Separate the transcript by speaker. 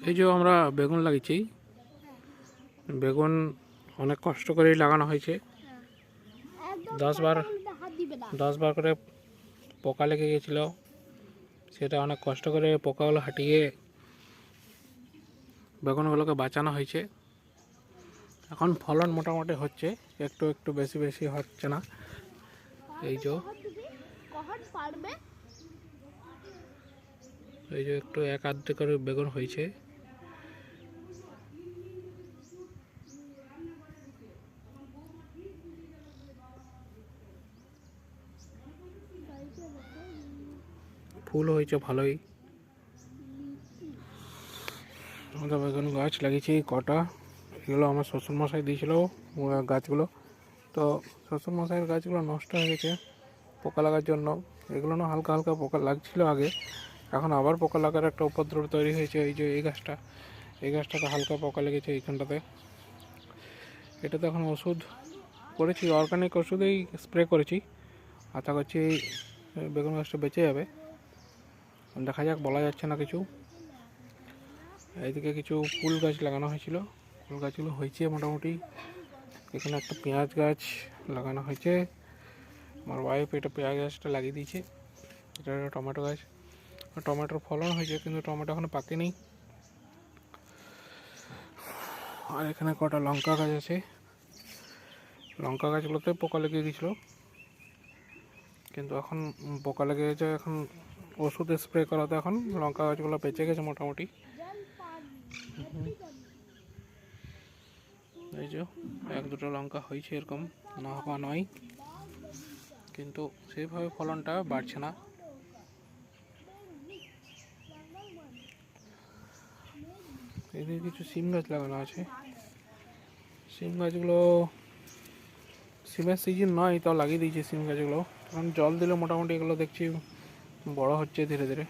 Speaker 1: এই যে আমরা বেগুন লাগিয়েছি, বেগুন অনেক কষ্ট করেই লাগানো হয়েছে। 10বার করে পোকা লেগে গেছিলো, সেটা অনেক কষ্ট করে পোকাগুলো হাঁটিয়ে বেগুনগুলোকে বাঁচানো হয়েছে। এখন ফলন মোটামুটি হচ্ছে, একটু একটু বেশি বেশি হচ্ছে না। এই যে একটু এক আধ করে বেগুন হয়েছে। ফুল হয়েছে ভালোই। আমাদের বেগুন গাছ লাগিয়েছি কটা, এগুলো আমার শ্বশুরমশাই দিয়েছিল গাছগুলো। তো শ্বশুরমশাইয়ের গাছগুলো নষ্ট হয়ে গেছে পোকা লাগার জন্য। এগুলো না হালকা হালকা পোকা লাগছিল আগে, এখন আবার পোকা লাগার একটা উপদ্রব তৈরি হয়েছে। এই যে এই গাছটাতে হালকা পোকা লেগেছে এইখানটাতে। এটাতে এখন ওষুধ করেছি, অর্গানিক ওষুধেই স্প্রে করেছি। আশা করছি বেগুন গাছটা বেঁচে যাবে, দেখা যাক, বলা যাচ্ছে না কিছু। এইদিকে কিছু ফুল গাছ লাগানো হয়েছিল, ফুল গাছগুলো হয়েছে মোটামুটি। এখানে একটা পেঁয়াজ গাছ লাগানো হয়েছে, আমার ওয়াইফ এটা পেঁয়াজ গাছটা লাগিয়ে দিয়েছে। এটা একটা টমেটো গাছ, টমেটোর ফলন হয়েছে কিন্তু টমেটো এখনো পাকেনি। আর এখানে কটা লঙ্কা গাছ আছে, লঙ্কা গাছগুলোতে পোকা লেগে গেছিলো, কিন্তু এখন পোকা লেগে গেছে। এখন ওষুধ স্প্রে করাতে এখন লঙ্কা গাছগুলো বেঁচে গেছে মোটামুটি। এই যে এক দুটো লঙ্কা হয়েছে, এরকম না হওয়া নয়, কিন্তু সেইভাবে ফলনটা বাড়ছে না। এদিকে কিছু সিম গাছ লাগানো আছে, সিম গাছগুলো সিমের সিজন নয়, তাও লাগিয়ে দিয়েছি সিম গাছগুলো। কারণ জল দিলে মোটামুটি এগুলো দেখছি বড় হচ্ছে ধীরে ধীরে।